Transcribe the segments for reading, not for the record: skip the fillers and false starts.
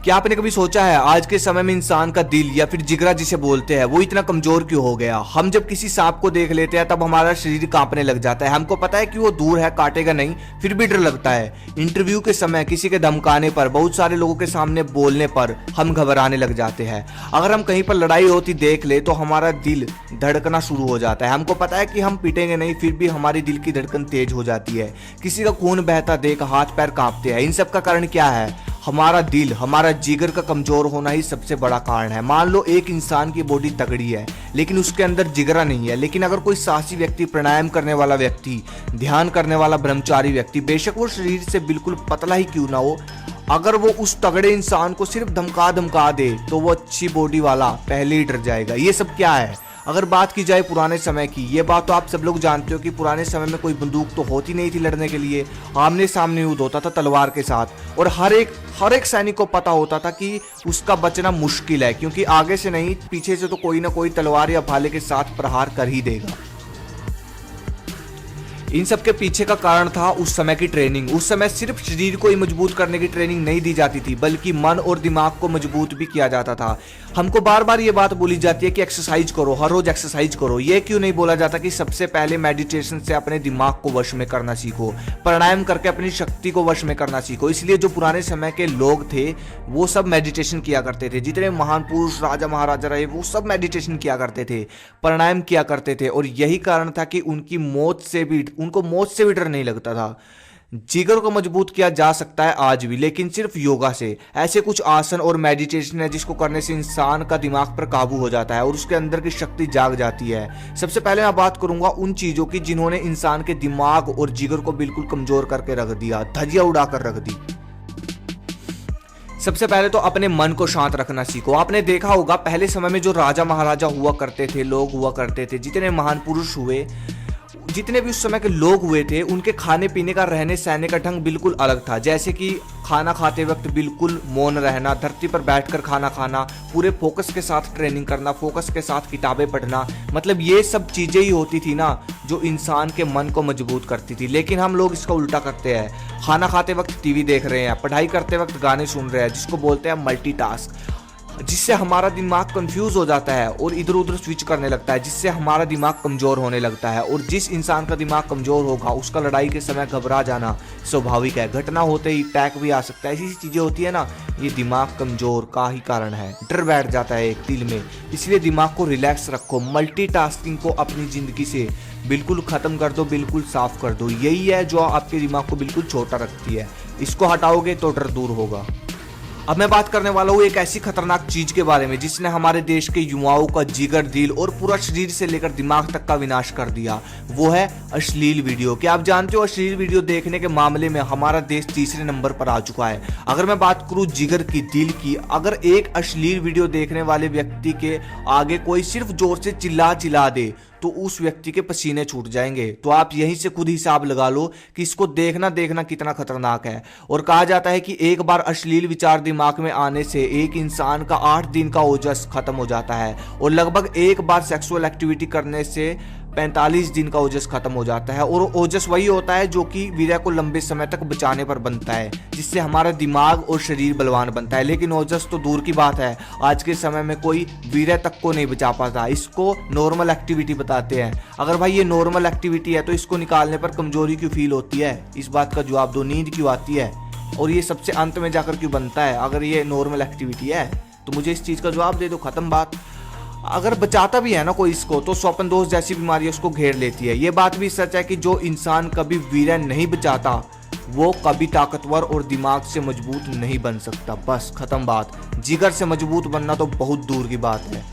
क्या आपने कभी सोचा है आज के समय में इंसान का दिल या फिर जिगरा जिसे बोलते हैं वो इतना कमजोर क्यों हो गया। हम जब किसी सांप को देख लेते हैं तब हमारा शरीर कांपने लग जाता है। हमको पता है कि वो दूर है, काटेगा नहीं, फिर भी डर लगता है। इंटरव्यू के समय, किसी के धमकाने पर, बहुत सारे लोगों के सामने बोलने पर हम घबराने लग जाते हैं। अगर हम कहीं पर लड़ाई होती देख ले तो हमारा दिल धड़कना शुरू हो जाता है। हमको पता है कि हम पिटेंगे नहीं, फिर भी हमारी दिल की धड़कन तेज हो जाती है। किसी का खून बहता देख हाथ पैर कांपते हैं। इन सब का कारण क्या है? हमारा दिल, हमारा जिगर का कमजोर होना ही सबसे बड़ा कारण है। मान लो एक इंसान की बॉडी तगड़ी है लेकिन उसके अंदर जिगरा नहीं है। लेकिन अगर कोई साहसी व्यक्ति, प्राणायाम करने वाला व्यक्ति, ध्यान करने वाला ब्रह्मचारी व्यक्ति, बेशक वो शरीर से बिल्कुल पतला ही क्यों ना हो, अगर वो उस तगड़े इंसान को सिर्फ धमका धमका दे तो वो अच्छी बॉडी वाला पहले ही डर जाएगा। ये सब क्या है? अगर बात की जाए पुराने समय की, ये बात तो आप सब लोग जानते हो कि पुराने समय में कोई बंदूक तो होती नहीं थी लड़ने के लिए। आमने सामने युद्ध होता था तलवार के साथ, और हर एक सैनिक को पता होता था कि उसका बचना मुश्किल है, क्योंकि आगे से नहीं पीछे से तो कोई ना कोई तलवार या भाले के साथ प्रहार कर ही देगा। इन सब के पीछे का कारण था उस समय की ट्रेनिंग। उस समय सिर्फ शरीर को ही मजबूत करने की ट्रेनिंग नहीं दी जाती थी, बल्कि मन और दिमाग को मजबूत भी किया जाता था। हमको बार बार ये बात बोली जाती है कि एक्सरसाइज करो, हर रोज एक्सरसाइज करो। ये क्यों नहीं बोला जाता कि सबसे पहले मेडिटेशन से अपने दिमाग को वश में करना सीखो, प्राणायाम करके अपनी शक्ति को वश में करना सीखो। इसलिए जो पुराने समय के लोग थे वो सब मेडिटेशन किया करते थे। जितने महान पुरुष, राजा महाराजा रहे, वो सब मेडिटेशन किया करते थे, प्राणायाम किया करते थे। और यही कारण था कि उनको मौत से भी डर नहीं लगता था। जिगर को मजबूत किया जा सकता है आज भी, लेकिन सिर्फ योगा से। ऐसे कुछ आसन और मेडिटेशन है जिसको करने से इंसान का दिमाग पर काबू हो जाता है और उसके अंदर की शक्ति जाग जाती है। सबसे पहले मैं बात करूंगा उन चीजों की जिन्होंने इंसान के दिमाग और जिगर को बिल्कुल कमजोर करके रख दिया, धजिया उड़ाकर रख दी। सबसे पहले तो अपने मन को शांत रखना सीखो। आपने देखा होगा पहले समय में जो राजा महाराजा हुआ करते थे, लोग हुआ करते थे, जितने महान पुरुष हुए, जितने भी उस समय के लोग हुए थे, उनके खाने पीने का, रहने सहने का ढंग बिल्कुल अलग था। जैसे कि खाना खाते वक्त बिल्कुल मौन रहना, धरती पर बैठकर खाना खाना, पूरे फोकस के साथ ट्रेनिंग करना, फोकस के साथ किताबें पढ़ना। मतलब ये सब चीजें ही होती थी ना जो इंसान के मन को मजबूत करती थी। लेकिन हम लोग इसका उल्टा करते हैं। खाना खाते वक्त टीवी देख रहे हैं, पढ़ाई करते वक्त गाने सुन रहे हैं, जिसको बोलते हैं मल्टीटास्क, जिससे हमारा दिमाग कंफ्यूज हो जाता है और इधर उधर स्विच करने लगता है, जिससे हमारा दिमाग कमजोर होने लगता है। और जिस इंसान का दिमाग कमजोर होगा उसका लड़ाई के समय घबरा जाना स्वाभाविक है। घटना होते ही अटैक भी आ सकता है। ऐसी चीजें होती है ना, ये दिमाग कमजोर का ही कारण है। डर बैठ जाता है एक दिल में। इसलिए दिमाग को रिलैक्स रखो। मल्टीटास्किंग को अपनी जिंदगी से बिल्कुल खत्म कर दो, बिल्कुल साफ कर दो। यही है जो आपके दिमाग को बिल्कुल छोटा रखती है। इसको हटाओगे तो डर दूर होगा। अब मैं बात करने वाला हूँ एक ऐसी खतरनाक चीज के बारे में जिसने हमारे देश के युवाओं का जिगर, दिल और पूरा शरीर से लेकर दिमाग तक का विनाश कर दिया। वो है अश्लील वीडियो। क्या आप जानते हो अश्लील वीडियो देखने के मामले में हमारा देश तीसरे नंबर पर आ चुका है। अगर मैं बात करूं जिगर की, दिल की, अगर एक अश्लील वीडियो देखने वाले व्यक्ति के आगे कोई सिर्फ जोर से चिल्ला दे तो उस व्यक्ति के पसीने छूट जाएंगे। तो आप यहीं से खुद हिसाब लगा लो कि इसको देखना कितना खतरनाक है। और कहा जाता है कि एक बार अश्लील विचार दिमाग में आने से एक इंसान का 8 दिन का ओजस खत्म हो जाता है, और लगभग एक बार सेक्सुअल एक्टिविटी करने से 45 दिन का ओजस खत्म हो जाता है। और ओजस वही होता है जो कि वीर्य को लंबे समय तक बचाने पर बनता है, जिससे हमारा दिमाग और शरीर बलवान बनता है। लेकिन ओजस तो दूर की बात है, आज के समय में कोई वीर्य तक को नहीं बचा पाता। इसको नॉर्मल एक्टिविटी बताते हैं। अगर भाई ये नॉर्मल एक्टिविटी है तो इसको निकालने पर कमजोरी क्यों फील होती है? इस बात का जवाब दो। नींद क्यों आती है? और ये सबसे अंत में जाकर क्यों बनता है? अगर ये नॉर्मल एक्टिविटी है तो मुझे इस चीज का जवाब दे दो, खत्म बात। अगर बचाता भी है ना कोई इसको, तो स्वप्न दोष जैसी बीमारी उसको घेर लेती है। ये बात भी सच है कि जो इंसान कभी वीर्य नहीं बचाता वो कभी ताकतवर और दिमाग से मजबूत नहीं बन सकता। बस खत्म बात। जिगर से मजबूत बनना तो बहुत दूर की बात है।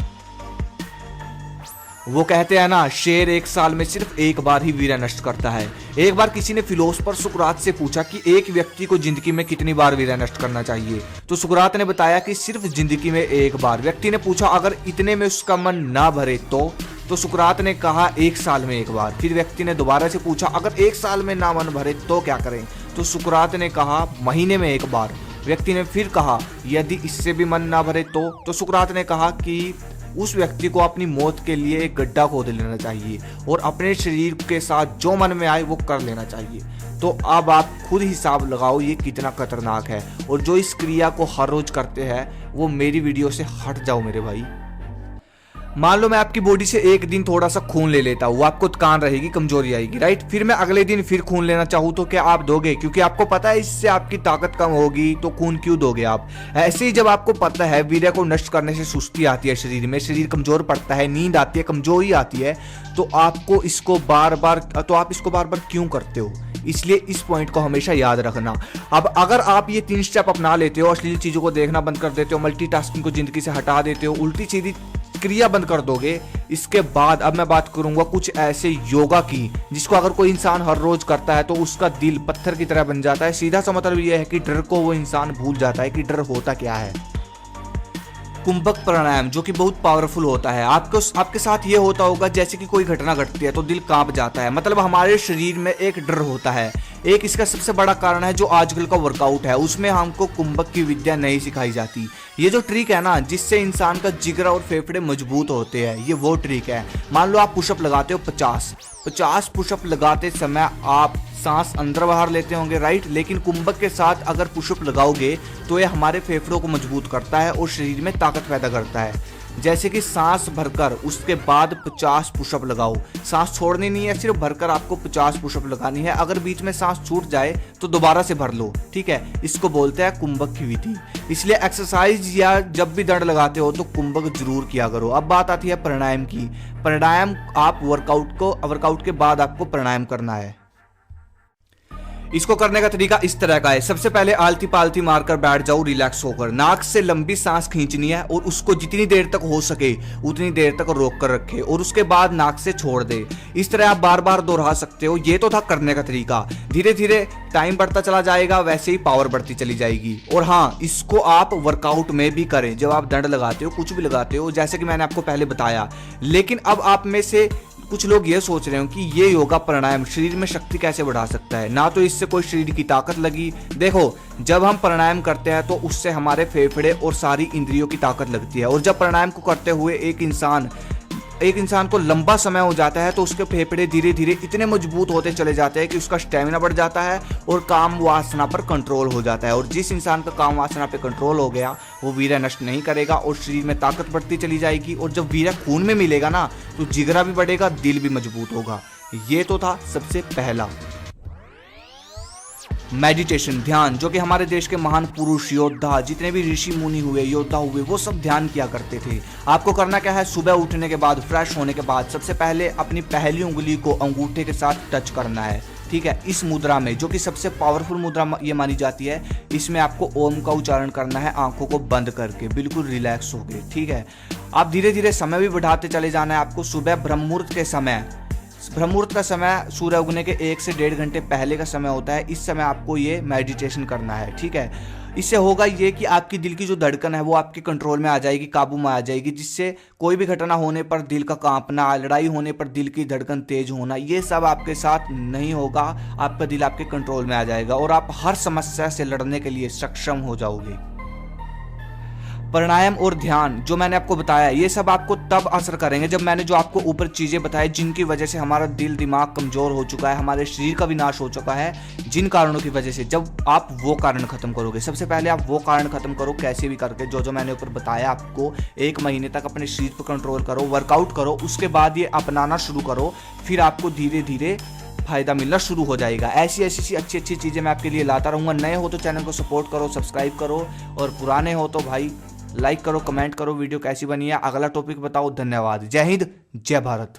वो कहते हैं ना, शेर एक साल में सिर्फ एक बार ही वीर्य नष्ट करता है। एक बार किसी ने फिलोसफर सुकरात से पूछा कि एक व्यक्ति को जिंदगी में कितनी बार वीर्य नष्ट करना चाहिए, तो सुकरात ने बताया कि सिर्फ जिंदगी में एक बार। व्यक्ति ने पूछा अगर इतने में उसका मन ना भरे तो सुकरात ने कहा 1 साल में एक बार। फिर व्यक्ति ने दोबारा से पूछा अगर 1 साल में ना मन भरे तो क्या करें, तो सुकरात ने कहा महीने में एक बार। व्यक्ति ने फिर कहा यदि इससे भी मन ना भरे तो सुकरात ने कहा कि उस व्यक्ति को अपनी मौत के लिए एक गड्ढा खोद लेना चाहिए और अपने शरीर के साथ जो मन में आए वो कर लेना चाहिए। तो अब आप खुद हिसाब लगाओ ये कितना खतरनाक है। और जो इस क्रिया को हर रोज करते हैं वो मेरी वीडियो से हट जाओ मेरे भाई। मान लो मैं आपकी बॉडी से एक दिन थोड़ा सा खून ले लेता हूँ, आपको थकान रहेगी, कमजोरी आएगी, राइट। फिर मैं अगले दिन फिर खून लेना चाहूँ तो क्या आप दोगे? क्योंकि आपको पता है इससे आपकी ताकत कम होगी, तो खून क्यों दोगे आप? ऐसे ही जब आपको पता है वीर्य को नष्ट करने से सुस्ती आती है शरीर में, शरीर कमजोर पड़ता है, नींद आती है, कमजोरी आती है, तो आप इसको बार बार क्यों करते हो? इसलिए इस पॉइंट को हमेशा याद रखना। अब अगर आप ये 3 स्टेप अपना लेते हो, अश्लील चीजों को देखना बंद कर देते हो, मल्टीटास्किंग को जिंदगी से हटा देते हो, उल्टी सीधी क्रिया बंद कर दोगे, इसके बाद अब मैं बात करूंगा कुछ ऐसे योगा की जिसको अगर कोई इंसान हर रोज करता है तो उसका दिल पत्थर की तरह बन जाता है। सीधा सा मतलब यह है कि डर को वो इंसान भूल जाता है कि डर होता क्या है। कुंभक प्राणायाम जो कि बहुत पावरफुल होता है। आपके साथ ये होता होगा जैसे कि कोई घटना घटती है तो दिल कांप जाता है, मतलब हमारे शरीर में एक डर होता है। एक इसका सबसे बड़ा कारण है जो आजकल का वर्कआउट है, उसमें हमको कुंभक की विद्या नहीं सिखाई जाती। ये जो ट्रिक है ना जिससे इंसान का जिगर और फेफड़े मजबूत होते हैं, ये वो ट्रिक है। मान लो आप पुशअप लगाते हो 50 पुशअप लगाते समय आप सांस अंदर बाहर लेते होंगे, राइट। लेकिन कुंभक के साथ अगर पुशअप लगाओगे तो ये हमारे फेफड़ों को मजबूत करता है और शरीर में ताकत पैदा करता है। जैसे कि सांस भरकर उसके बाद 50 पुशअप लगाओ, सांस छोड़नी नहीं है, सिर्फ भरकर आपको 50 पुशअप लगानी है। अगर बीच में सांस छूट जाए तो दोबारा से भर लो, ठीक है। इसको बोलते हैं कुंभक की विधि। इसलिए एक्सरसाइज या जब भी दंड लगाते हो तो कुंभक जरूर किया करो। अब बात आती है प्राणायाम की। प्राणायाम आप वर्कआउट के बाद आपको प्राणायाम करना है। इसको करने का तरीका इस तरह का है। सबसे पहले आलती पालती मारकर बैठ जाओ रिलैक्स होकर। नाक से लंबी सांस खींचनी है और उसको जितनी देर तक हो सके उतनी देर तक रोक कर रखे और उसके बाद नाक से छोड़ दे। इस तरह आप बार बार दोहरा सकते हो। ये तो था करने का तरीका। धीरे धीरे टाइम बढ़ता चला जाएगा, वैसे ही पावर बढ़ती चली जाएगी। और हाँ, इसको आप वर्कआउट में भी करें, जब आप दंड लगाते हो, कुछ भी लगाते हो, जैसे कि मैंने आपको पहले बताया। लेकिन अब आप में से कुछ लोग ये सोच रहे हो कि ये योगा प्राणायाम शरीर में शक्ति कैसे बढ़ा सकता है, ना तो इससे कोई शरीर की ताकत लगी। देखो, जब हम प्राणायाम करते हैं तो उससे हमारे फेफड़े और सारी इंद्रियों की ताकत लगती है। और जब प्राणायाम को करते हुए एक इंसान को लंबा समय हो जाता है तो उसके फेफड़े धीरे धीरे इतने मजबूत होते चले जाते हैं कि उसका स्टेमिना बढ़ जाता है और काम वासना पर कंट्रोल हो जाता है। और जिस इंसान का काम वासना पे कंट्रोल हो गया वो वीर्य नष्ट नहीं करेगा और शरीर में ताकत बढ़ती चली जाएगी। और जब वीर्य खून में मिलेगा ना तो जिगरा भी बढ़ेगा, दिल भी मजबूत होगा। ये तो था सबसे पहला। मेडिटेशन, ध्यान, जो कि हमारे देश के महान पुरुष योद्धा, जितने भी ऋषि मुनि हुए, योद्धा हुए, वो सब ध्यान किया करते थे। आपको करना क्या है, सुबह उठने के बाद, फ्रेश होने के बाद सबसे पहले अपनी पहली उंगली को अंगूठे के साथ टच करना है, ठीक है। इस मुद्रा में, जो कि सबसे पावरफुल मुद्रा ये मानी जाती है, इसमें आपको ओम का उच्चारण करना है आंखों को बंद करके, बिल्कुल रिलैक्स हो गए, ठीक है। आप धीरे धीरे समय भी बढ़ाते चले जाना है आपको। सुबह ब्रह्ममुहूर्त का समय सूर्य उगने के 1 से 1.5 घंटे पहले का समय होता है। इस समय आपको ये मेडिटेशन करना है, ठीक है। इससे होगा ये कि आपकी दिल की जो धड़कन है वो आपके कंट्रोल में आ जाएगी, काबू में आ जाएगी, जिससे कोई भी घटना होने पर दिल का कांपना, लड़ाई होने पर दिल की धड़कन तेज होना, ये सब आपके साथ नहीं होगा। आपका दिल आपके कंट्रोल में आ जाएगा और आप हर समस्या से लड़ने के लिए सक्षम हो जाओगे। प्राणायाम और ध्यान जो मैंने आपको बताया, ये सब आपको तब असर करेंगे जब मैंने जो आपको ऊपर चीजें बताई, जिनकी वजह से हमारा दिल दिमाग कमजोर हो चुका है, हमारे शरीर का विनाश हो चुका है, जिन कारणों की वजह से, जब आप वो कारण खत्म करोगे। सबसे पहले आप वो कारण खत्म करो, कैसे भी करके, जो मैंने ऊपर बताया आपको। 1 महीने तक अपने शरीर पर कंट्रोल करो, वर्कआउट करो, उसके बाद ये अपनाना शुरू करो, फिर आपको धीरे धीरे फायदा मिलना शुरू हो जाएगा। ऐसी अच्छी चीजें मैं आपके लिए लाता रहूंगा। नए हो तो चैनल को सपोर्ट करो, सब्सक्राइब करो, और पुराने हो तो भाई लाइक करो, कमेंट करो वीडियो कैसी बनी है, अगला टॉपिक बताओ। धन्यवाद। जय हिंद, जय भारत।